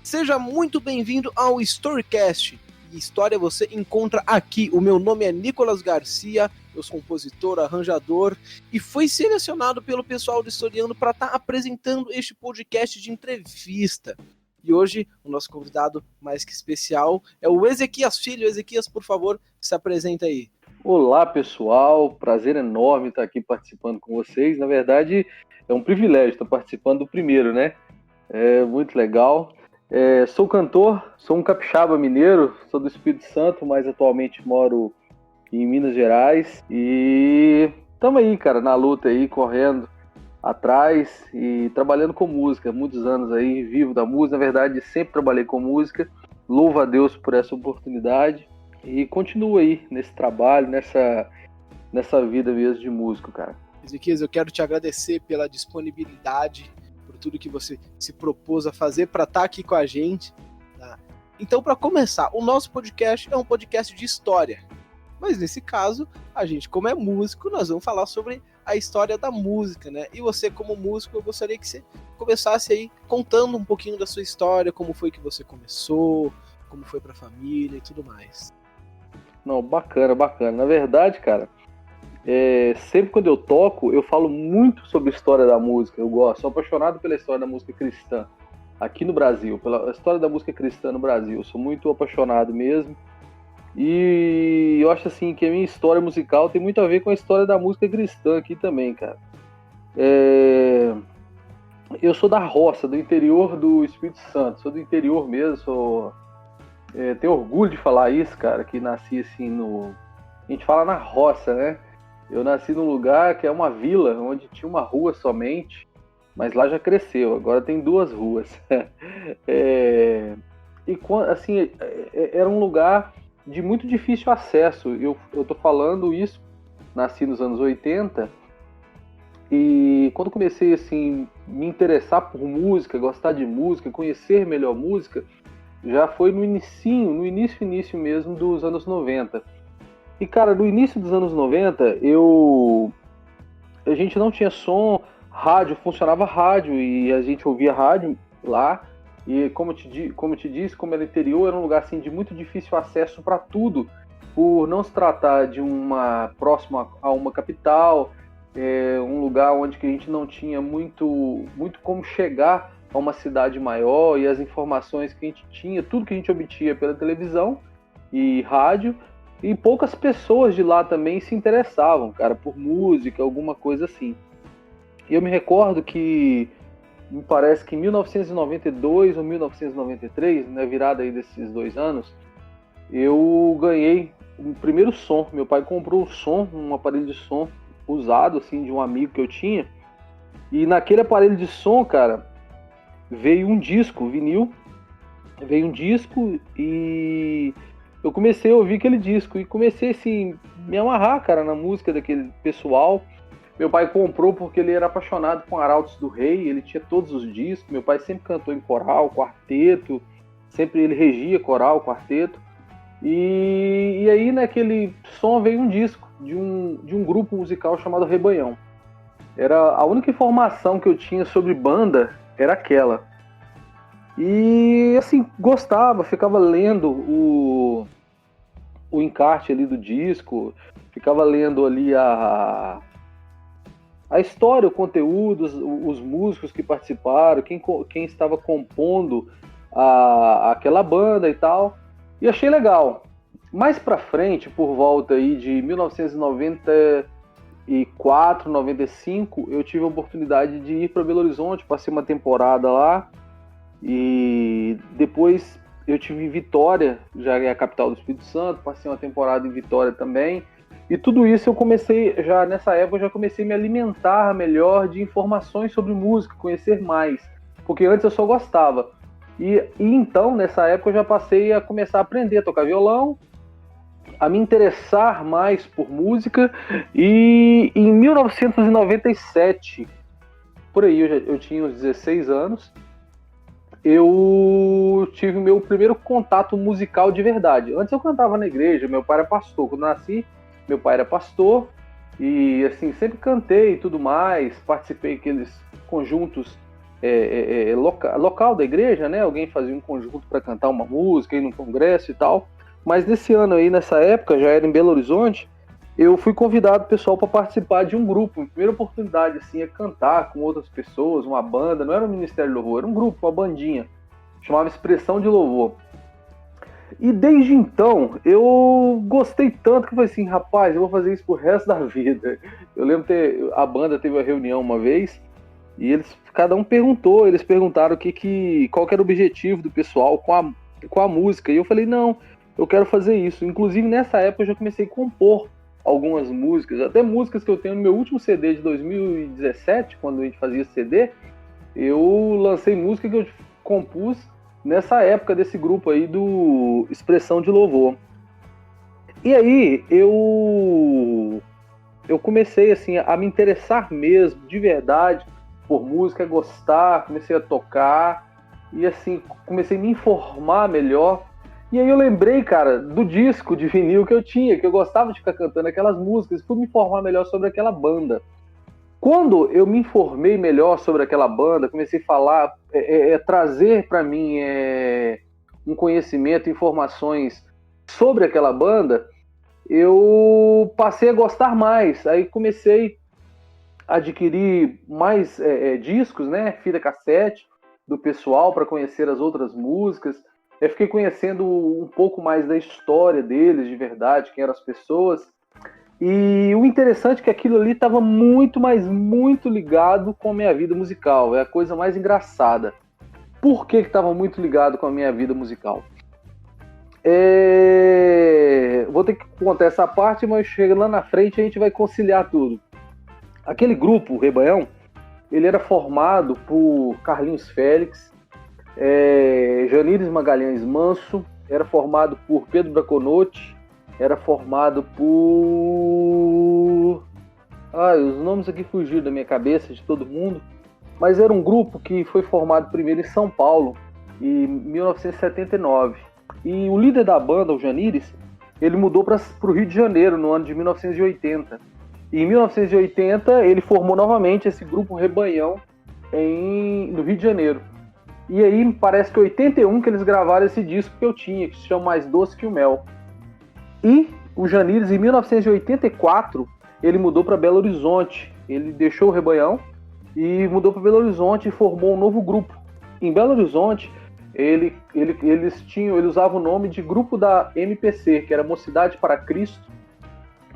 Seja muito bem-vindo ao Storycast. E história você encontra aqui. O meu nome é Nicolas Garcia, eu sou compositor, arranjador e fui selecionado pelo pessoal do Historiando para estar apresentando este podcast de entrevista. E hoje o nosso convidado mais que especial é o Ezequias Filho. Ezequias, por favor, se apresenta aí. Olá, pessoal. Prazer enorme estar aqui participando com vocês. Na verdade, é um privilégio estar participando do primeiro, né? É muito legal. Sou cantor, sou um capixaba mineiro, sou do Espírito Santo, mas atualmente moro em Minas Gerais. E estamos aí, cara, na luta aí, correndo atrás e trabalhando com música. Muitos anos aí, vivo da música. Na verdade, sempre trabalhei com música. Louvo a Deus por essa oportunidade. E continuo aí nesse trabalho, nessa vida mesmo de músico, cara. Ezequias, eu quero te agradecer pela disponibilidade, por tudo que você se propôs a fazer para estar aqui com a gente. Tá? Então, para começar, o nosso podcast é um podcast de história. Mas nesse caso, a gente, como é músico, nós vamos falar sobre a história da música, né? E você, como músico, eu gostaria que você começasse aí contando um pouquinho da sua história, como foi que você começou, como foi para a família e tudo mais. Não, bacana. Na verdade, cara, sempre quando eu toco, eu falo muito sobre a história da música. Eu gosto, sou apaixonado pela história da música cristã aqui no Brasil, pela história da música cristã no Brasil. Eu sou muito apaixonado mesmo. E eu acho assim que a minha história musical tem muito a ver com a história da música cristã aqui também, cara. Eu sou da roça, do interior do Espírito Santo, sou do interior mesmo, tenho orgulho de falar isso, cara, que nasci assim a gente fala na roça, né? Eu nasci num lugar que é uma vila, onde tinha uma rua somente, mas lá já cresceu, agora tem 2 ruas. Assim, era um lugar de muito difícil acesso. Eu tô falando isso, nasci nos anos 80, e quando comecei assim, me interessar por música, gostar de música, conhecer melhor música, já foi no início mesmo dos anos 90. E, cara, no início dos anos 90, a gente não tinha som, rádio, funcionava rádio, e a gente ouvia rádio lá, e como eu te disse, como era interior, era um lugar assim, de muito difícil acesso para tudo, por não se tratar de uma próxima a uma capital, um lugar onde que a gente não tinha muito como chegar a uma cidade maior, e as informações que a gente tinha, tudo que a gente obtinha pela televisão e rádio, e poucas pessoas de lá também se interessavam, cara, por música, alguma coisa assim. E eu me recordo que, me parece que em 1992 ou 1993, na virada aí desses 2 anos, eu ganhei o primeiro som. Meu pai comprou um aparelho de som usado, assim, de um amigo que eu tinha, e naquele aparelho de som, cara, veio um disco, vinil, e eu comecei a ouvir aquele disco e comecei, assim, me amarrar, cara, na música daquele pessoal. Meu pai comprou porque ele era apaixonado com Arautos do Rei, ele tinha todos os discos. Meu pai sempre cantou em coral, quarteto, sempre ele regia coral, quarteto. E aí naquele som veio um disco de um grupo musical chamado Rebanhão. Era a única informação que eu tinha sobre banda, era aquela. E assim, gostava, ficava lendo o encarte ali do disco, ficava lendo ali a história, o conteúdo, os músicos que participaram, quem estava compondo aquela banda e tal, e achei legal. Mais pra frente, por volta aí de 1994, 95, eu tive a oportunidade de ir para Belo Horizonte, passei uma temporada lá, e depois eu tive em Vitória, já é a capital do Espírito Santo, passei uma temporada em Vitória também. E tudo isso nessa época eu já comecei a me alimentar melhor de informações sobre música, conhecer mais, porque antes eu só gostava. E então, nessa época, eu já passei a começar a aprender a tocar violão, a me interessar mais por música, e em 1997, por aí, eu tinha uns 16 anos, eu tive o meu primeiro contato musical de verdade. Antes eu cantava na igreja, meu pai era pastor. Quando eu nasci, meu pai era pastor e assim, sempre cantei e tudo mais, participei daqueles conjuntos local da igreja, né? Alguém fazia um conjunto para cantar uma música, ir num congresso e tal. Mas nesse ano aí, nessa época, já era em Belo Horizonte, eu fui convidado, pessoal, para participar de um grupo. A primeira oportunidade, assim, é cantar com outras pessoas, uma banda. Não era um ministério de louvor, era um grupo, uma bandinha. Chamava Expressão de Louvor. E desde então, eu gostei tanto que eu falei assim, rapaz, eu vou fazer isso pro resto da vida. Eu lembro que a banda teve uma reunião uma vez, e cada um perguntou, eles perguntaram qual que era o objetivo do pessoal com a música. E eu falei, não, eu quero fazer isso. Inclusive, nessa época, eu já comecei a compor algumas músicas, até músicas que eu tenho no meu último CD de 2017, quando a gente fazia CD, eu lancei música que eu compus nessa época desse grupo aí do Expressão de Louvor. E aí, eu comecei, assim, a me interessar mesmo, de verdade, por música, gostar, comecei a tocar, e assim, comecei a me informar melhor. E aí eu lembrei, cara, do disco de vinil que eu tinha, que eu gostava de ficar cantando aquelas músicas, fui me informar melhor sobre aquela banda. Quando eu me informei melhor sobre aquela banda, comecei a falar, trazer para mim um conhecimento, informações sobre aquela banda, eu passei a gostar mais. Aí comecei a adquirir mais discos, né, fita cassete do pessoal para conhecer as outras músicas. Eu fiquei conhecendo um pouco mais da história deles, de verdade, quem eram as pessoas. E o interessante é que aquilo ali estava muito, mas muito ligado com a minha vida musical. É a coisa mais engraçada. Por que estava muito ligado com a minha vida musical? Vou ter que contar essa parte, mas chega lá na frente a gente vai conciliar tudo. Aquele grupo, o Rebanhão, ele era formado por Carlinhos Félix, Janires Magalhães Manso, era formado por Pedro Braconotti, era formado por... os nomes aqui fugiram da minha cabeça, de todo mundo, mas era um grupo que foi formado primeiro em São Paulo, em 1979. E o líder da banda, o Janires, ele mudou para o Rio de Janeiro no ano de 1980. E em 1980 ele formou novamente esse grupo Rebanhão no Rio de Janeiro. E aí parece que em 81 que eles gravaram esse disco que eu tinha, que se chama Mais Doce que o Mel. E o Janires, em 1984, ele mudou para Belo Horizonte. Ele deixou o Rebanhão e mudou para Belo Horizonte e formou um novo grupo. Em Belo Horizonte, eles usavam o nome de grupo da MPC, que era Mocidade para Cristo,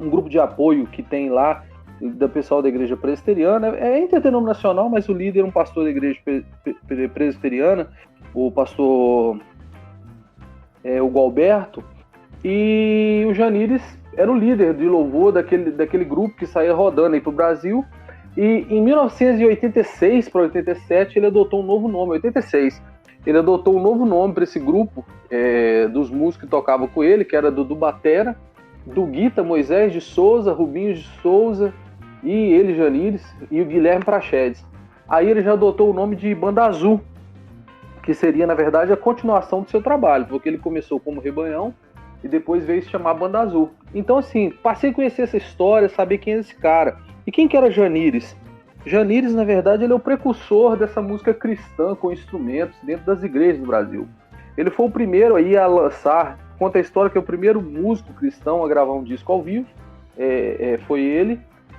um grupo de apoio que tem lá do pessoal da igreja presbiteriana. É interdenominacional, mas o líder é um pastor da igreja presbiteriana, o pastor o Gualberto, e o Janires era o líder de louvor daquele grupo que saía rodando aí pro Brasil. E em 1986 para 87 ele adotou um novo nome, 86. Ele adotou um novo nome para esse grupo dos músicos que tocavam com ele, que era do batera, do Guita, Moisés de Souza, Rubinho de Souza, e ele, Janires, e o Guilherme Prachedes. Aí ele já adotou o nome de Banda Azul, que seria, na verdade, a continuação do seu trabalho, porque ele começou como Rebanhão e depois veio se chamar Banda Azul. Então, assim, passei a conhecer essa história, saber quem é esse cara. E quem que era Janires? Janires, na verdade, ele é o precursor dessa música cristã com instrumentos dentro das igrejas do Brasil. Ele foi o primeiro aí a lançar, conta a história que é o primeiro músico cristão a gravar um disco ao vivo, foi ele.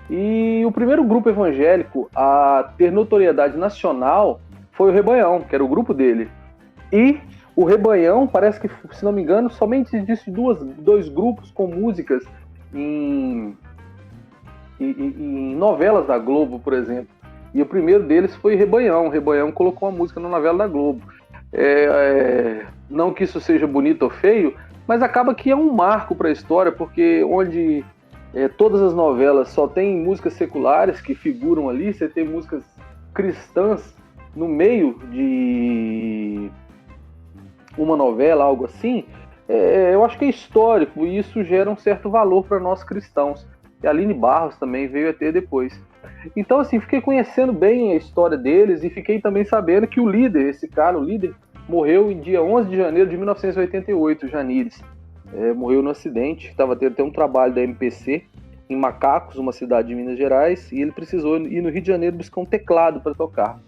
E o primeiro grupo evangélico a ter notoriedade nacional foi o Rebanhão, que era o grupo dele. E o Rebanhão, parece que, se não me engano, somente existe dois grupos com músicas em novelas da Globo, por exemplo. E o primeiro deles foi Rebanhão. O Rebanhão colocou uma música na novela da Globo. Não que isso seja bonito ou feio, mas acaba que é um marco para a história, porque onde todas as novelas só tem músicas seculares que figuram ali, você tem músicas cristãs no meio de uma novela, algo assim, eu acho que é histórico, e isso gera um certo valor para nós cristãos. E a Aline Barros também veio a ter depois. Então, assim, fiquei conhecendo bem a história deles e fiquei também sabendo que o líder, o líder, morreu em dia 11 de janeiro de 1988, o Janires. Morreu no acidente, estava tendo até um trabalho da MPC em Macacos, uma cidade de Minas Gerais, e ele precisou ir no Rio de Janeiro buscar um teclado para tocar.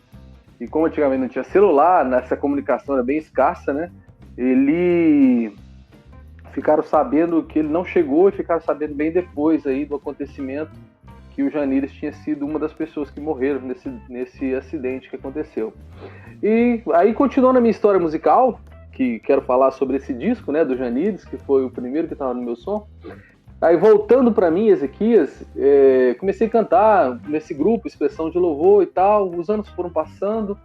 e como antigamente não tinha celular, nessa comunicação era bem escassa, né? Ele ficaram sabendo que ele não chegou e ficaram sabendo bem depois aí do acontecimento que o Janires tinha sido uma das pessoas que morreram nesse acidente que aconteceu. E aí, continuando a minha história musical, que quero falar sobre esse disco, né, do Janires, que foi o primeiro que estava no meu som. Aí, voltando para mim, Ezequias, comecei a cantar nesse grupo, Expressão de Louvor e tal. Os anos foram passando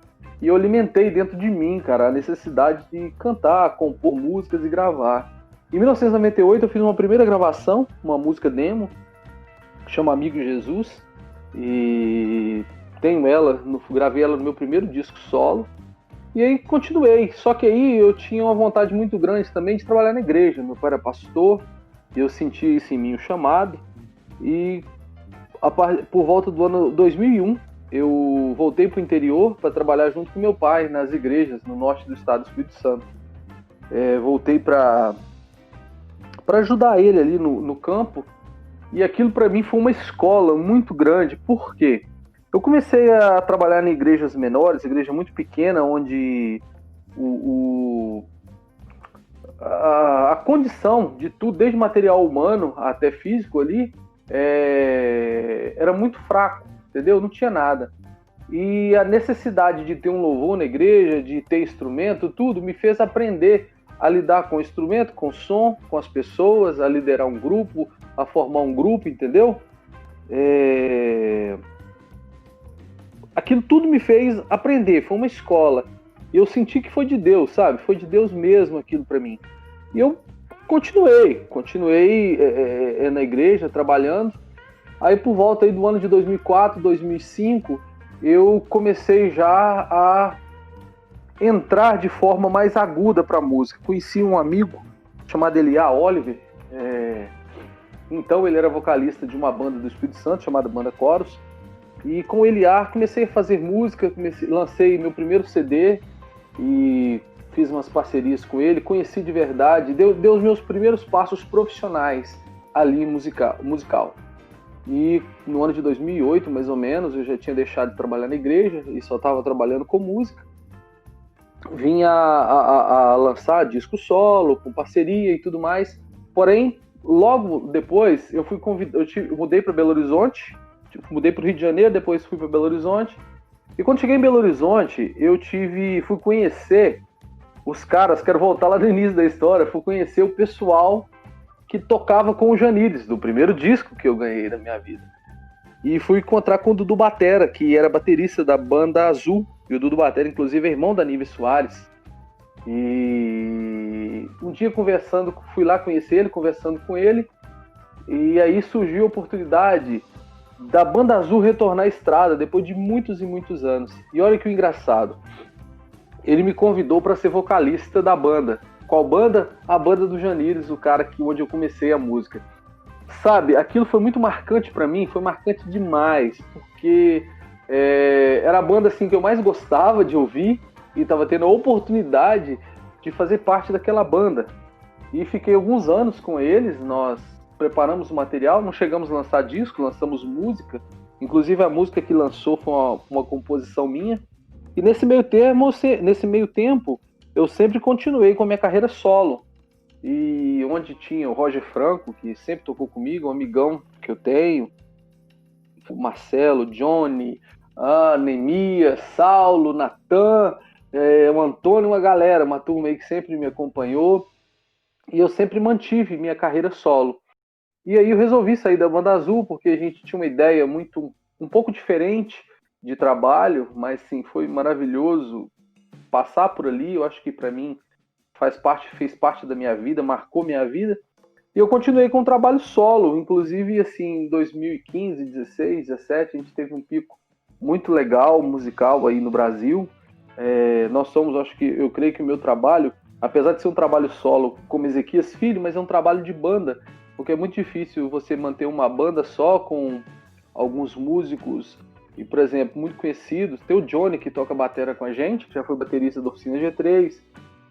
e eu alimentei dentro de mim, cara, a necessidade de cantar, compor músicas e gravar. Em 1998 eu fiz uma primeira gravação, uma música demo, que chama Amigo Jesus, e tenho ela, gravei ela no meu primeiro disco solo, e aí continuei. Só que aí eu tinha uma vontade muito grande também de trabalhar na igreja. Meu pai era pastor, eu senti isso em mim, o chamado, e por volta do ano 2001 eu voltei para o interior para trabalhar junto com meu pai nas igrejas no norte do estado do Espírito Santo. Voltei para ajudar ele ali no campo, e aquilo para mim foi uma escola muito grande. Por quê? Eu comecei a trabalhar em igrejas menores, igreja muito pequena, onde a condição de tudo, desde material humano até físico ali, era muito fraco, entendeu? Não tinha nada. E a necessidade de ter um louvor na igreja, de ter instrumento, tudo me fez aprender a lidar com o instrumento, com o som, com as pessoas, a liderar um grupo, a formar um grupo, entendeu? Aquilo tudo me fez aprender, foi uma escola. E eu senti que foi de Deus, sabe? Foi de Deus mesmo aquilo para mim. E eu continuei na igreja, trabalhando. Aí por volta aí do ano de 2004, 2005, eu comecei já a entrar de forma mais aguda para a música. Conheci um amigo chamado Eliá Oliver. Então ele era vocalista de uma banda do Espírito Santo chamada Banda Coros. E com o Eliá comecei a fazer música, lancei meu primeiro CD e fiz umas parcerias com ele, conheci de verdade, deu os meus primeiros passos profissionais ali musical. E no ano de 2008, mais ou menos, eu já tinha deixado de trabalhar na igreja e só estava trabalhando com música. Vim a lançar disco solo, com parceria e tudo mais. Porém, logo depois, eu mudei para Belo Horizonte, mudei para o Rio de Janeiro, depois fui para Belo Horizonte. E quando cheguei em Belo Horizonte, fui conhecer os caras, quero voltar lá no início da história, fui conhecer o pessoal que tocava com o Janires, do primeiro disco que eu ganhei na minha vida. E fui encontrar com o Dudu Batera, que era baterista da Banda Azul. E o Dudu Batera, inclusive, é irmão da Nive Soares. E um dia fui lá conhecer ele, conversando com ele. E aí surgiu a oportunidade da Banda Azul retornar à estrada, depois de muitos e muitos anos. E olha que engraçado. Ele me convidou para ser vocalista da banda. Qual banda? A banda do Janires, o cara onde eu comecei a música. Sabe, aquilo foi muito marcante para mim, foi marcante demais, porque era a banda assim, que eu mais gostava de ouvir e estava tendo a oportunidade de fazer parte daquela banda. E fiquei alguns anos com eles, nós preparamos o material, não chegamos a lançar disco, lançamos música, inclusive a música que lançou foi uma composição minha. E nesse meio tempo, eu sempre continuei com a minha carreira solo. E onde tinha o Roger Franco, que sempre tocou comigo, um amigão que eu tenho, o Marcelo, Johnny, Neemias, Saulo, Natan, o Antônio, uma galera, uma turma aí que sempre me acompanhou. E eu sempre mantive minha carreira solo. E aí eu resolvi sair da Banda Azul, porque a gente tinha uma ideia um pouco diferente de trabalho, mas sim, foi maravilhoso passar por ali. Eu acho que para mim fez parte da minha vida, marcou minha vida. E eu continuei com o trabalho solo, inclusive assim, em 2015, 16, 17, a gente teve um pico muito legal musical aí no Brasil. Eu creio que o meu trabalho, apesar de ser um trabalho solo como Ezequias Filho, mas é um trabalho de banda, porque é muito difícil você manter uma banda só com alguns músicos, e por exemplo, muito conhecidos. Tem o Johnny, que toca batera com a gente, que já foi baterista da Oficina G3,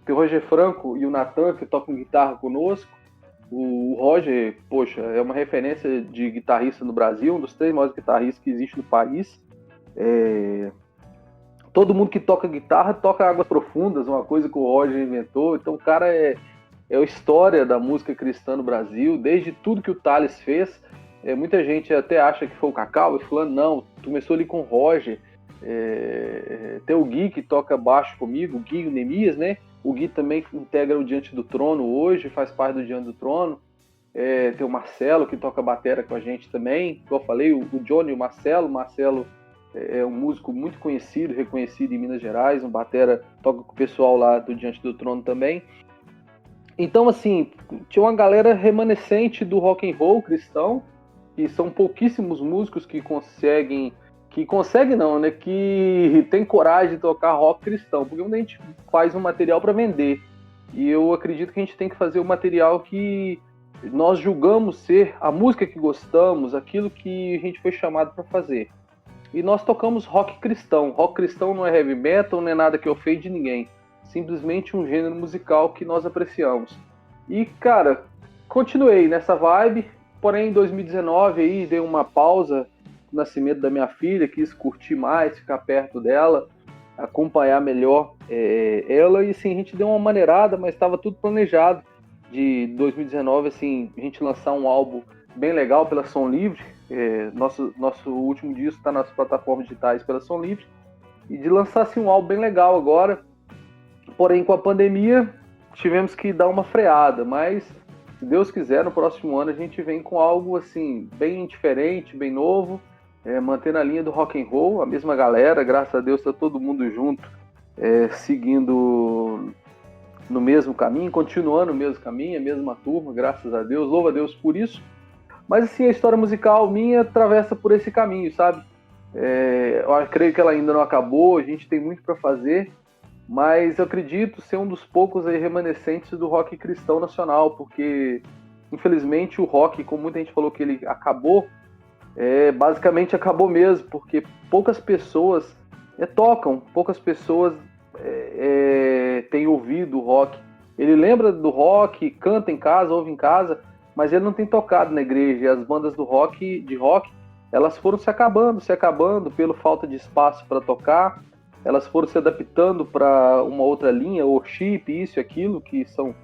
tem o Roger Franco e o Natan, que tocam guitarra conosco. O Roger, poxa, é uma referência de guitarrista no Brasil, um dos 3 maiores guitarristas que existe no país. todo mundo que toca guitarra toca Águas Profundas, uma coisa que o Roger inventou. Então o cara é a história da música cristã no Brasil, desde tudo que o Thales fez. Muita gente até acha que foi o Cacau, e falando, não, começou ali com o Roger. Tem o Gui que toca baixo comigo, o Gui e o Nemias, né? O Gui também integra o Diante do Trono hoje, faz parte do Diante do Trono. Tem o Marcelo que toca batera com a gente também. Como eu falei, o Johnny e o Marcelo. O Marcelo é um músico muito conhecido, reconhecido em Minas Gerais. Um batera, toca com o pessoal lá do Diante do Trono também. Então, assim, tinha uma galera remanescente do rock and roll cristão, que são pouquíssimos músicos que conseguem não, né? Que tem coragem de tocar rock cristão, porque quando a gente faz um material para vender, e eu acredito que a gente tem que fazer o material que nós julgamos ser a música que gostamos, aquilo que a gente foi chamado para fazer. E nós tocamos rock cristão. Rock cristão não é heavy metal, não é nada que ofende ninguém. Simplesmente um gênero musical que nós apreciamos. E, cara, continuei nessa vibe, porém em 2019 aí dei uma pausa no nascimento da minha filha, quis curtir mais, ficar perto dela, acompanhar melhor ela, e assim, a gente deu uma maneirada, mas estava tudo planejado de 2019, assim, a gente lançar um álbum bem legal pela Som Livre. Nosso último disco está nas plataformas digitais pela Som Livre, e de lançar assim, um álbum bem legal agora. Porém, com a pandemia, tivemos que dar uma freada, mas se Deus quiser, no próximo ano a gente vem com algo assim, bem diferente, bem novo, mantendo a linha do rock and roll, a mesma galera, graças a Deus está todo mundo junto, seguindo no mesmo caminho, continuando o mesmo caminho, a mesma turma, graças a Deus, louva a Deus por isso. Mas assim, a história musical minha atravessa por esse caminho, sabe? Eu creio que ela ainda não acabou, a gente tem muito para fazer, mas eu acredito ser um dos poucos aí remanescentes do rock cristão nacional, porque infelizmente o rock, como muita gente falou que ele acabou, basicamente acabou mesmo, porque poucas pessoas tocam, poucas pessoas têm ouvido o rock. Ele lembra do rock, canta em casa, ouve em casa, mas ele não tem tocado na igreja. E as bandas de rock, elas foram se acabando pela falta de espaço para tocar. Elas foram se adaptando para uma outra linha, worship, isso e aquilo, que são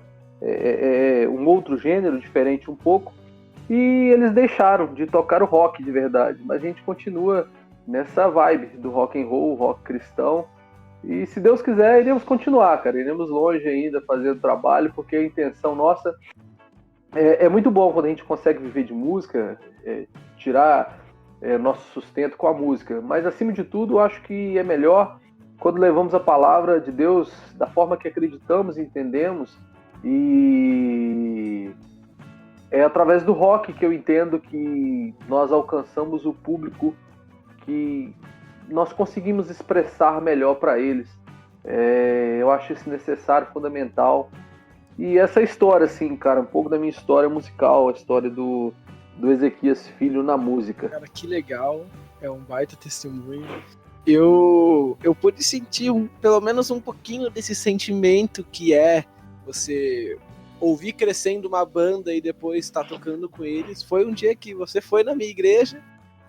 um outro gênero diferente um pouco. E eles deixaram de tocar o rock de verdade. Mas a gente continua nessa vibe do rock and roll, rock cristão. E se Deus quiser, iremos continuar, cara. Iremos longe ainda fazendo trabalho, porque a intenção nossa é muito bom quando a gente consegue viver de música, tirar nosso sustento com a música. Mas, acima de tudo, eu acho que é melhor quando levamos a palavra de Deus da forma que acreditamos e entendemos. E é através do rock que eu entendo que nós alcançamos o público, que nós conseguimos expressar melhor para eles. Eu acho isso necessário, fundamental. E essa história, assim, cara, um pouco da minha história musical, a história do Ezequias Filho na música. Cara, que legal, é um baita testemunho. Eu pude sentir pelo menos um pouquinho desse sentimento que é você ouvir crescendo uma banda e depois estar tocando com eles. Foi um dia que você foi na minha igreja,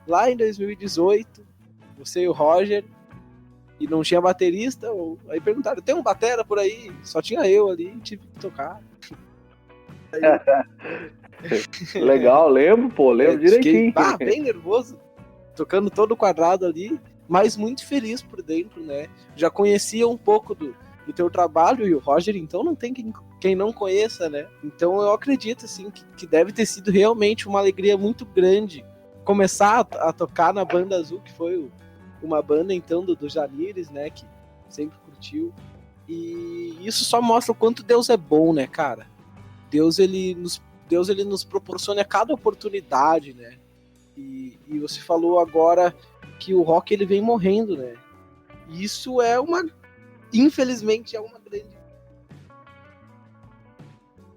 lá em 2018, você e o Roger, e não tinha baterista, aí perguntaram, tem um batera por aí? Só tinha eu ali, tive que tocar. Legal, lembro direitinho. Bem nervoso, tocando todo quadrado ali, mas muito feliz por dentro, né? Já conhecia um pouco do teu trabalho, e o Roger, então, não tem quem não conheça, né? Então eu acredito, assim, que deve ter sido realmente uma alegria muito grande começar a tocar na Banda Azul, que foi uma banda, então, do Janires, né, que sempre curtiu. E isso só mostra o quanto Deus é bom, né, cara? Deus ele nos proporciona cada oportunidade, né? E você falou agora que o rock ele vem morrendo, né? E isso infelizmente, é uma grande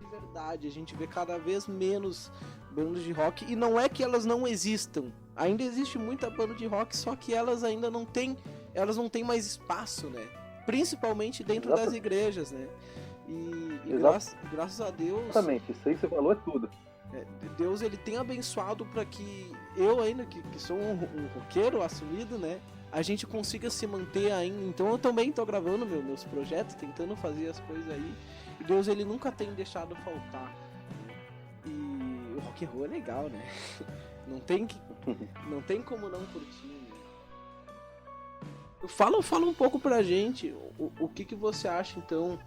verdade. A gente vê cada vez menos bandas de rock, e não é que elas não existam. Ainda existe muita banda de rock, só que elas ainda não têm mais espaço, né? Principalmente dentro das igrejas, né? E graças a Deus... Exatamente, isso aí que você falou é tudo. Deus ele tem abençoado para que eu ainda, que sou um roqueiro assumido, né? A gente consiga se manter ainda. Então eu também tô gravando meus projetos, tentando fazer as coisas aí. E Deus ele nunca tem deixado faltar. E o rock and roll é legal, né? Não tem como não curtir, né? Fala um pouco pra gente o que você acha então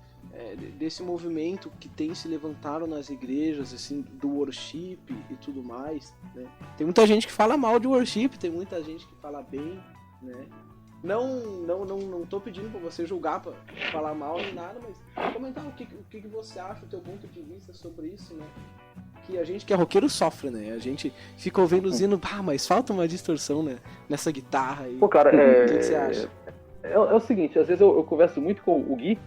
desse movimento que tem se levantado nas igrejas, assim, do worship e tudo mais, né? Tem muita gente que fala mal de worship, tem muita gente que fala bem, né? Não tô pedindo pra você julgar, pra falar mal nem nada, mas comentar o que você acha, o teu ponto de vista sobre isso, né? Que a gente que é roqueiro sofre, né? A gente fica ouvindo os hinos, mas falta uma distorção, né? Nessa guitarra aí. Pô, cara, o que você acha? É o seguinte, às vezes eu converso muito com o Gui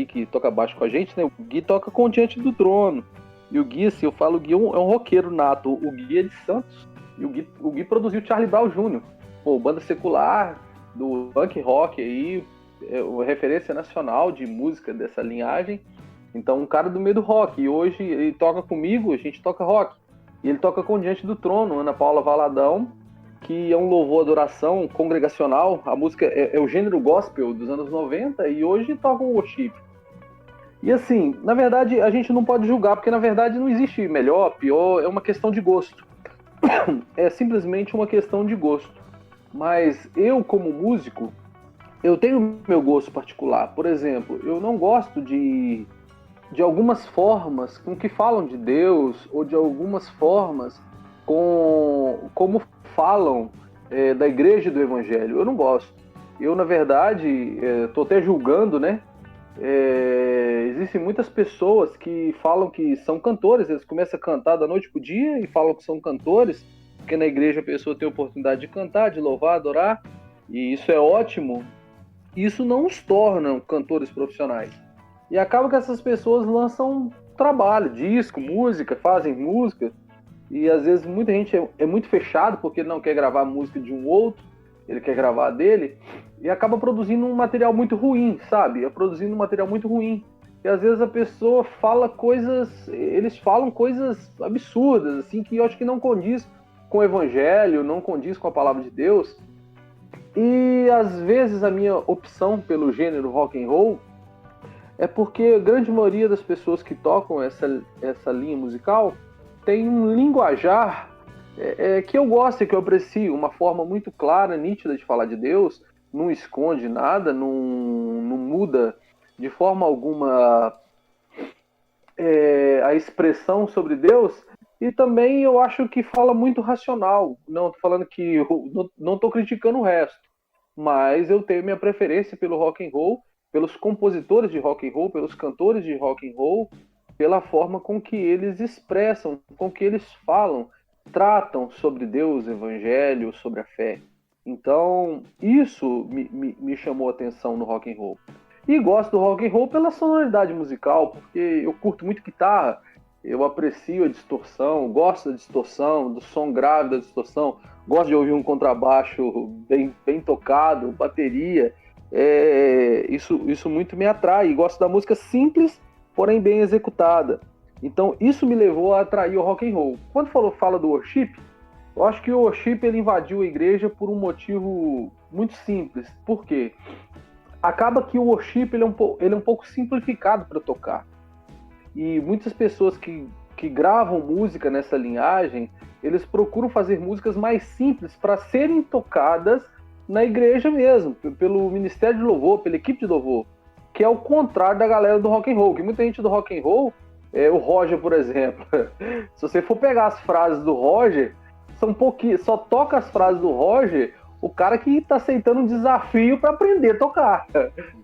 que toca baixo com a gente, né? O Gui toca com Diante do Trono. E o Gui, assim, eu falo, o Gui é um roqueiro nato. O Gui é de Santos. E o Gui produziu Charlie Brown Jr. Pô, banda secular do punk rock aí, uma referência nacional de música dessa linhagem. Então, um cara do meio do rock. E hoje ele toca comigo, a gente toca rock. E ele toca com Diante do Trono, Ana Paula Valadão, que é um louvor, adoração congregacional. A música é o gênero gospel dos anos 90 e hoje toca o worship. E assim, na verdade, a gente não pode julgar, porque na verdade não existe melhor, pior, é uma questão de gosto. É simplesmente uma questão de gosto. Mas eu, como músico, eu tenho meu gosto particular. Por exemplo, eu não gosto de algumas formas com que falam de Deus, ou de algumas formas como falam da igreja e do evangelho. Eu não gosto. Eu, na verdade, estou até julgando, né? Existem muitas pessoas que falam que são cantores, eles começam a cantar da noite pro dia e falam que são cantores, porque na igreja a pessoa tem a oportunidade de cantar, de louvar, adorar, e isso é ótimo. Isso não os torna cantores profissionais. E acaba que essas pessoas lançam trabalho, disco, música, fazem música, e às vezes muita gente é muito fechado porque ele não quer gravar a música de um outro, ele quer gravar a dele, e acaba produzindo um material muito ruim, sabe? Produzindo um material muito ruim. E às vezes a pessoa fala coisas, eles falam coisas absurdas, assim, que eu acho que não condiz com o evangelho, não condiz com a palavra de Deus. E às vezes a minha opção pelo gênero rock and roll é porque a grande maioria das pessoas que tocam essa linha musical tem um linguajar que eu gosto e que eu aprecio, uma forma muito clara, nítida de falar de Deus, não esconde nada, não muda de forma alguma a expressão sobre Deus, e também eu acho que fala muito racional. Não estou falando que não estou criticando o resto, mas eu tenho minha preferência pelo rock and roll, pelos compositores de rock and roll, pelos cantores de rock and roll, pela forma com que eles expressam, com que eles falam, tratam sobre Deus, evangelho, sobre a fé. Então, isso me chamou a atenção no rock and roll. E gosto do rock and roll pela sonoridade musical, porque eu curto muito guitarra, eu aprecio a distorção, gosto da distorção, do som grave da distorção, gosto de ouvir um contrabaixo bem tocado, bateria. Isso muito me atrai. Gosto da música simples, porém bem executada. Então isso me levou a atrair o rock and roll. Quando fala do worship, eu acho que o worship ele invadiu a igreja por um motivo muito simples. Por quê? Acaba que o worship ele é um pouco simplificado para tocar. E muitas pessoas que gravam música nessa linhagem, eles procuram fazer músicas mais simples para serem tocadas na igreja mesmo, pelo Ministério de Louvor, pela equipe de louvor, que é o contrário da galera do rock and roll, que muita gente do rock and roll, o Roger, por exemplo, se você for pegar as frases do Roger, são pouquinhos, só toca as frases do Roger o cara que tá aceitando um desafio para aprender a tocar,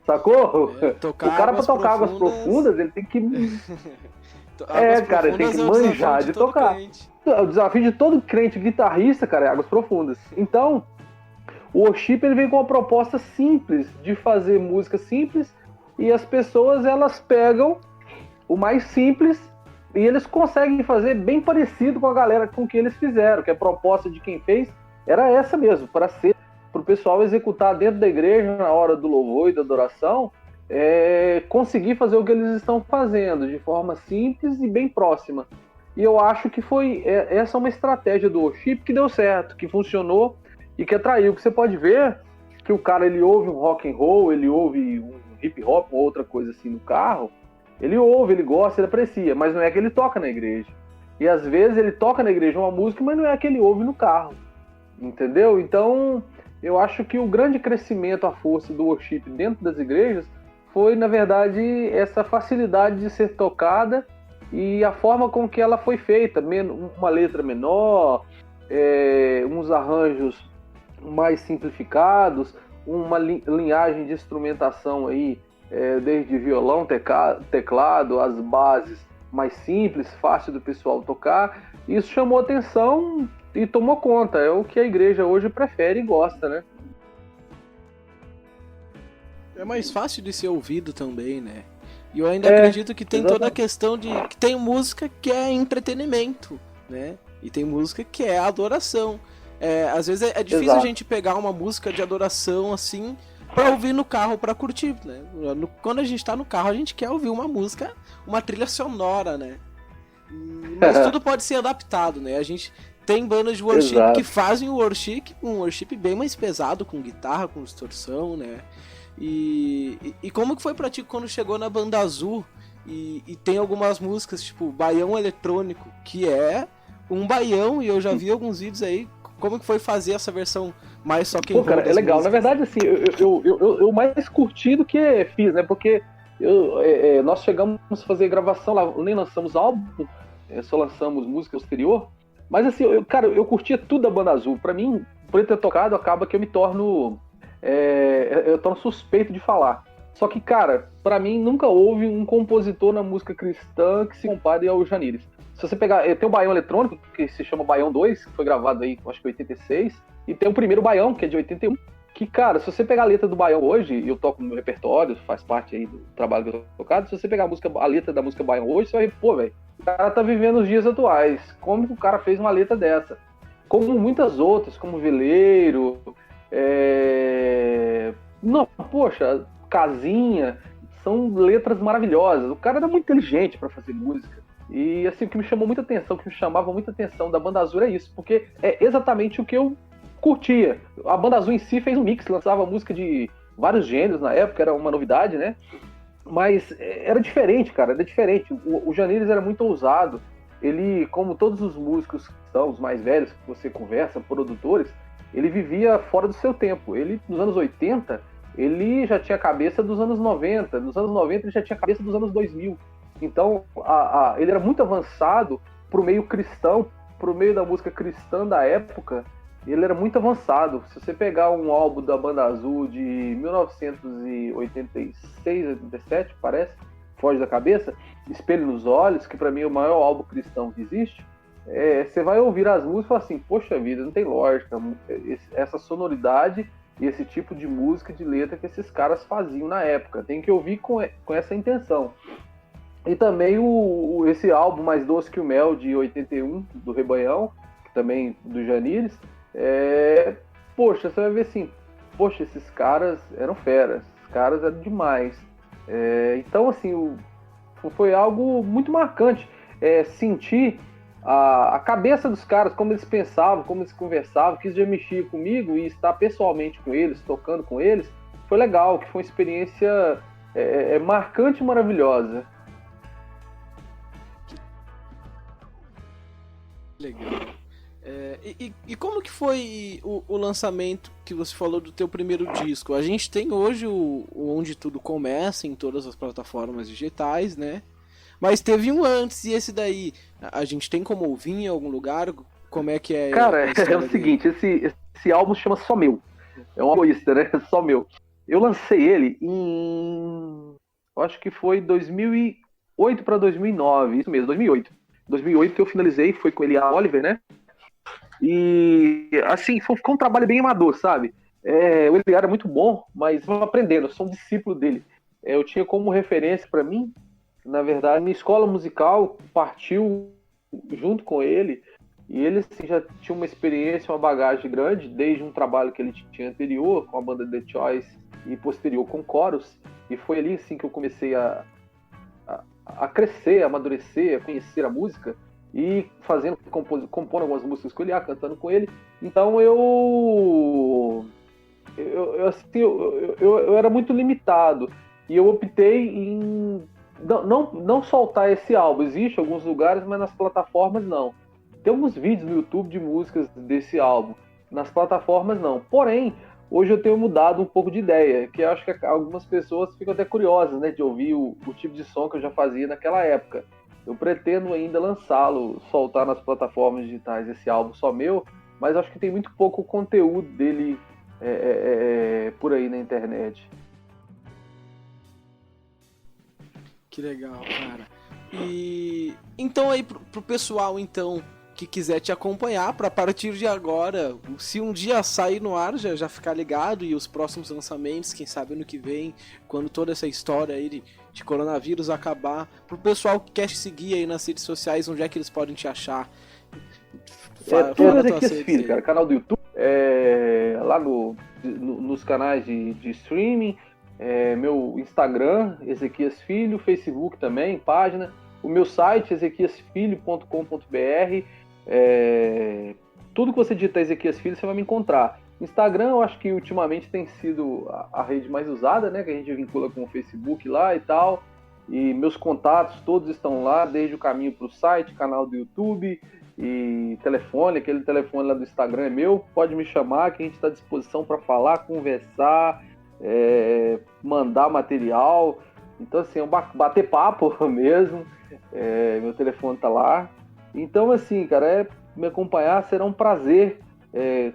sacou? O cara para tocar águas profundas, ele tem que cara, ele tem que manjar de tocar. Crente. O desafio de todo crente guitarrista, cara, é águas profundas. Então, o worship ele vem com uma proposta simples, de fazer música simples, e as pessoas elas pegam o mais simples e eles conseguem fazer bem parecido com a galera com que eles fizeram, que a proposta de quem fez era essa mesmo, para o pessoal executar dentro da igreja na hora do louvor e da adoração, conseguir fazer o que eles estão fazendo de forma simples e bem próxima. E eu acho que essa é uma estratégia do worship que deu certo, que funcionou e que atraiu. Que você pode ver que o cara, ele ouve um rock and roll, ele ouve um hip hop ou outra coisa assim no carro, ele ouve, ele gosta, ele aprecia, mas não é que ele toca na igreja. E às vezes ele toca na igreja uma música, mas não é que ele ouve no carro, entendeu? Então eu acho que o grande crescimento, a força do worship dentro das igrejas foi, na verdade, essa facilidade de ser tocada e a forma com que ela foi feita, uma letra menor, uns arranjos mais simplificados, uma linhagem de instrumentação aí, desde violão, teclado, as bases mais simples, fácil do pessoal tocar. Isso chamou atenção e tomou conta. É o que a igreja hoje prefere e gosta, né? É mais fácil de ser ouvido também, né? E eu ainda acredito que tem toda a questão de que tem música que é entretenimento, né? E tem música que é adoração. Às vezes é difícil a gente pegar uma música de adoração assim pra ouvir no carro, pra curtir, né? Quando a gente tá no carro, a gente quer ouvir uma música, uma trilha sonora, né? Mas tudo pode ser adaptado, né? A gente tem bandas de worship que fazem um worship bem mais pesado, com guitarra, com distorção, né? E como que foi pra ti quando chegou na Banda Azul e tem algumas músicas, tipo Baião Eletrônico, que é um baião, e eu já vi alguns vídeos aí, como que foi fazer essa versão mais só quem cara, é legal. Músicas? Na verdade, assim, eu mais curti do que fiz, né? Porque nós chegamos a fazer gravação lá, nem lançamos álbum, só lançamos música posterior. Mas assim, eu curtia tudo da Banda Azul. Pra mim, por ter tocado, acaba que eu me torno... eu torno suspeito de falar. Só que, cara, pra mim nunca houve um compositor na música cristã que se compare ao Janires. Se você pegar, tem o Baião Eletrônico, que se chama Baião 2, que foi gravado aí, acho que em 86, e tem o primeiro Baião, que é de 81, que, cara, se você pegar a letra do Baião hoje, eu toco no meu repertório, faz parte aí do trabalho que eu tô tocado, se você pegar a letra da música Baião hoje, você vai ver, pô, velho, o cara tá vivendo os dias atuais, como que o cara fez uma letra dessa? Como muitas outras, como Veleiro, não, poxa, Casinha, são letras maravilhosas, o cara era muito inteligente pra fazer música. E assim, o que me chamou muita atenção, o que me chamava muita atenção da Banda Azul é isso, porque é exatamente o que eu curtia. A Banda Azul em si fez um mix, lançava música de vários gêneros na época, era uma novidade, né? Mas era diferente, cara, era diferente. O Janires era muito ousado. Ele, como todos os músicos que são os mais velhos que você conversa, produtores, ele vivia fora do seu tempo. Ele, nos anos 80, ele já tinha a cabeça dos anos 90. Nos anos 90, ele já tinha a cabeça dos anos 2000. Então, ele era muito avançado pro meio cristão, pro meio da música cristã da época. Ele era muito avançado. Se você pegar um álbum da Banda Azul de 1986, 87, parece, foge da cabeça, Espelho nos Olhos, que pra mim é o maior álbum cristão que existe, você vai ouvir as músicas e falar assim, poxa vida, não tem lógica, essa sonoridade e esse tipo de música, de letra que esses caras faziam na época. Tem que ouvir com essa intenção. E também esse álbum Mais Doce que o Mel, de 81, do Rebanhão, também do Janires, poxa, você vai ver assim, poxa, esses caras eram feras, esses caras eram demais. Então, assim, foi algo muito marcante, sentir a cabeça dos caras, como eles pensavam, como eles conversavam, que eles já mexiam comigo, e estar pessoalmente com eles, tocando com eles, foi legal, que foi uma experiência marcante e maravilhosa. Legal. E como que foi o lançamento que você falou do teu primeiro disco? A gente tem hoje o Onde Tudo Começa em todas as plataformas digitais, né? Mas teve um antes, e esse daí, a gente tem como ouvir em algum lugar? Como é que é? Cara, é o seguinte, esse álbum se chama Só Meu. É um egoísta, né? Só Meu. Eu lancei ele eu acho que foi 2008 para 2009, isso mesmo, 2008. 2008 que eu finalizei, foi com ele a Oliver, né? E, assim, ficou um trabalho bem amador, sabe? O Eliar era muito bom, mas eu aprendendo, eu sou um discípulo dele. Eu tinha como referência para mim, na verdade, minha escola musical partiu junto com ele, e ele assim, já tinha uma experiência, uma bagagem grande, desde um trabalho que ele tinha anterior com a banda The Choice e posterior com Chorus, e foi ali assim que eu comecei a crescer, a amadurecer, a conhecer a música. e compondo algumas músicas com ele, cantando com ele. Então eu era muito limitado e eu optei em não soltar esse álbum. Existe em alguns lugares, mas nas plataformas não. Tem alguns vídeos no YouTube de músicas desse álbum, nas plataformas não. Porém, hoje eu tenho mudado um pouco de ideia, que eu acho que algumas pessoas ficam até curiosas, né, de ouvir o tipo de som que eu já fazia naquela época. Eu pretendo ainda lançá-lo, soltar nas plataformas digitais esse álbum só meu, mas acho que tem muito pouco conteúdo dele por aí na internet. Que legal, cara. E então aí pro pessoal então que quiser te acompanhar, para partir de agora, se um dia sair no ar, já ficar ligado, e os próximos lançamentos, quem sabe ano que vem, quando toda essa história aí de coronavírus acabar, pro pessoal que quer te seguir aí nas redes sociais, onde é que eles podem te achar? Fala Ezequias Filho, cara, canal do YouTube, lá nos canais de streaming, meu Instagram, Ezequias Filho, Facebook também, página, o meu site, ezequiasfilho.com.br. Tudo que você digitar Ezequias Filho, você vai me encontrar. Instagram, eu acho que ultimamente tem sido a rede mais usada, né? Que a gente vincula com o Facebook lá e tal. E meus contatos todos estão lá, desde o caminho para o site, canal do YouTube e telefone. Aquele telefone lá do Instagram é meu. Pode me chamar, que a gente está à disposição para falar, conversar, mandar material. Então, assim, bater papo mesmo. Meu telefone tá lá. Então, assim, cara, me acompanhar será um prazer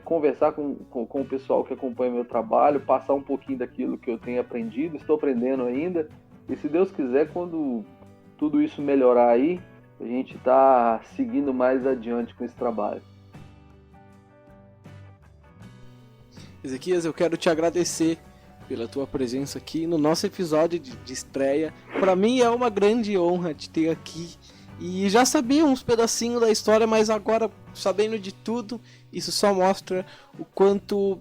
conversar com o pessoal que acompanha meu trabalho, passar um pouquinho daquilo que eu tenho aprendido, estou aprendendo ainda. E se Deus quiser, quando tudo isso melhorar aí, a gente tá seguindo mais adiante com esse trabalho. Ezequias, eu quero te agradecer pela tua presença aqui no nosso episódio de estreia. Para mim é uma grande honra te ter aqui. E já sabia uns pedacinhos da história, mas agora, sabendo de tudo, isso só mostra o quanto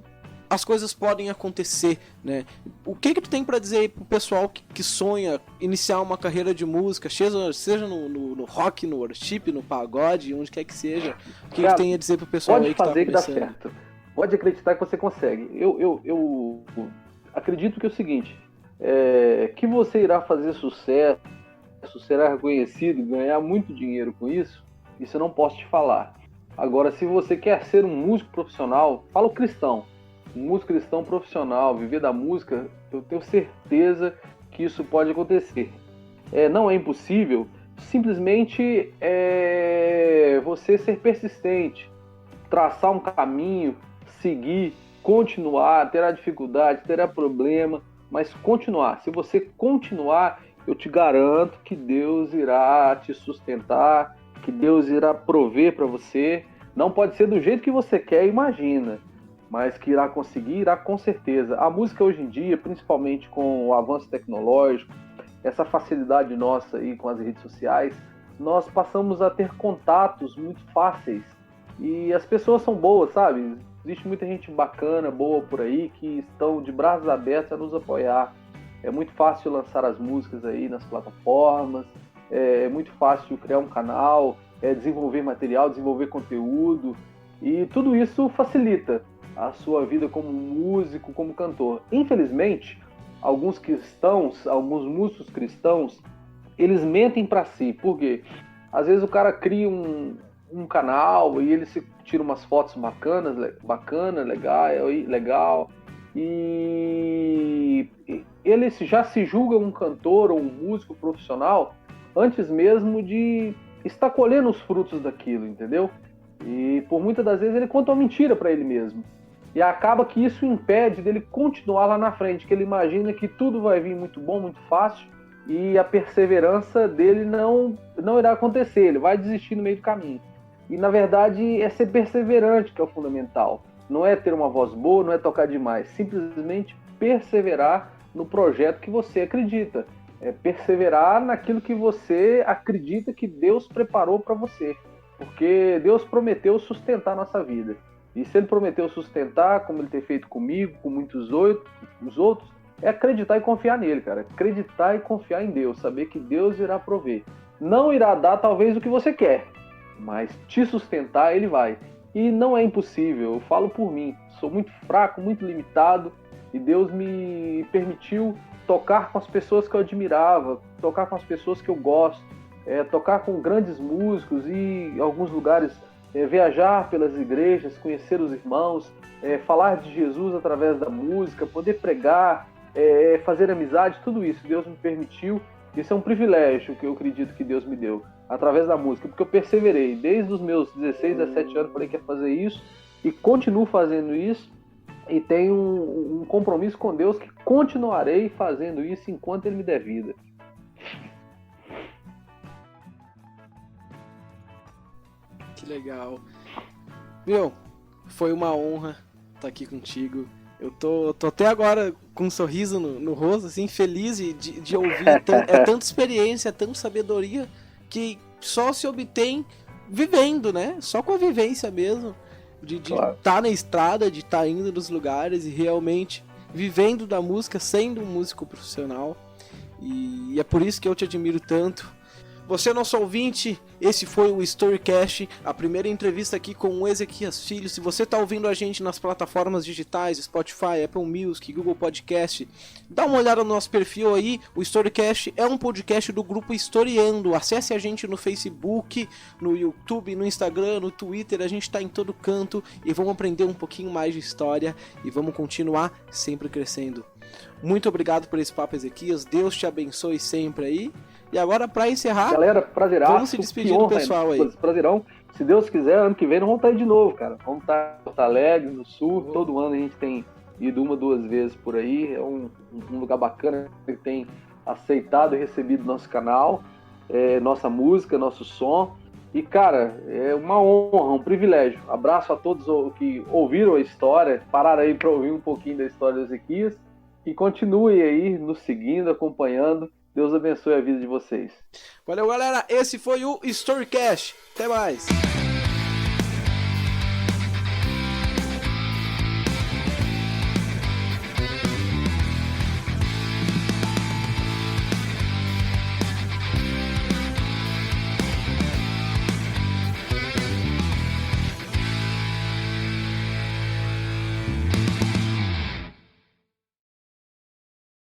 as coisas podem acontecer, né? O que tu tem para dizer aí pro pessoal que sonha iniciar uma carreira de música, seja no rock, no worship, no pagode, onde quer que seja? O que tu tem a dizer pro pessoal aí que tá começando? Pode fazer que dá certo. Pode acreditar que você consegue. Eu acredito que é o seguinte, que você irá fazer sucesso, será reconhecido, ganhar muito dinheiro com isso eu não posso te falar. Agora, se você quer ser um músico profissional, fala o cristão, um músico cristão profissional, viver da música, eu tenho certeza que isso pode acontecer. Não é impossível, simplesmente você ser persistente, traçar um caminho, seguir, continuar, terá dificuldade, terá problema, mas continuar. Se você continuar, eu te garanto que Deus irá te sustentar, que Deus irá prover para você. Não pode ser do jeito que você quer, imagina, mas que irá conseguir, irá com certeza. A música hoje em dia, principalmente com o avanço tecnológico, essa facilidade nossa aí com as redes sociais, nós passamos a ter contatos muito fáceis e as pessoas são boas, sabe? Existe muita gente bacana, boa por aí, que estão de braços abertos a nos apoiar. É muito fácil lançar as músicas aí nas plataformas, é muito fácil criar um canal, desenvolver material, desenvolver conteúdo, e tudo isso facilita a sua vida como músico, como cantor. Infelizmente, alguns músicos cristãos, eles mentem para si. Por quê? Às vezes o cara cria um canal e ele se tira umas fotos legal, e ele já se julga um cantor ou um músico profissional antes mesmo de estar colhendo os frutos daquilo, entendeu? E por muitas das vezes ele conta uma mentira para ele mesmo. E acaba que isso impede dele continuar lá na frente, que ele imagina que tudo vai vir muito bom, muito fácil, e a perseverança dele não irá acontecer, ele vai desistir no meio do caminho. E na verdade é ser perseverante que é o fundamental. Não é ter uma voz boa, não é tocar demais, simplesmente perseverar no projeto que você acredita. É perseverar naquilo que você acredita que Deus preparou para você. Porque Deus prometeu sustentar a nossa vida. E se Ele prometeu sustentar, como Ele tem feito comigo, com muitos outros, é acreditar e confiar nele, cara. Acreditar e confiar em Deus. Saber que Deus irá prover. Não irá dar, talvez, o que você quer. mas te sustentar ele vai. E não é impossível, eu falo por mim, sou muito fraco, muito limitado, e Deus me permitiu tocar com as pessoas que eu admirava, tocar com as pessoas que eu gosto, tocar com grandes músicos e em alguns lugares viajar pelas igrejas, conhecer os irmãos, falar de Jesus através da música, poder pregar, fazer amizade, tudo isso Deus me permitiu. Isso é um privilégio que eu acredito que Deus me deu através da música, porque eu perseverei desde os meus 16, 17 anos, falei que ia fazer isso e continuo fazendo isso, e tenho um compromisso com Deus que continuarei fazendo isso enquanto Ele me der vida. Que legal. Meu, foi uma honra estar aqui contigo. Eu tô até agora com um sorriso no rosto, assim, feliz de ouvir. É tanta experiência, tanta sabedoria que só se obtém vivendo, né? Só com a vivência mesmo. De estar na estrada, de estar indo nos lugares e realmente vivendo da música, sendo um músico profissional. E é por isso que eu te admiro tanto. Você, nosso ouvinte, esse foi o Storycast, a primeira entrevista aqui com o Ezequias Filho. Se você está ouvindo a gente nas plataformas digitais, Spotify, Apple Music, Google Podcast, dá uma olhada no nosso perfil aí. O Storycast é um podcast do grupo Historiando. Acesse a gente no Facebook, no YouTube, no Instagram, no Twitter. A gente está em todo canto e vamos aprender um pouquinho mais de história e vamos continuar sempre crescendo. Muito obrigado por esse papo, Ezequias. Deus te abençoe sempre aí. E agora, para encerrar, galera, prazeraço, vamos se despedir do pessoal aí. Prazerão. Se Deus quiser, ano que vem nós vamos estar aí de novo, cara. Vamos estar em Porto Alegre, no Sul. Todo ano a gente tem ido 1, 2 vezes por aí. É um lugar bacana que tem aceitado e recebido nosso canal, nossa música, nosso som. E, cara, é uma honra, um privilégio. Abraço a todos que ouviram a história, pararam aí para ouvir um pouquinho da história do Ezequias. E continue aí nos seguindo, acompanhando. Deus abençoe a vida de vocês. Valeu, galera. Esse foi o Storycast. Até mais.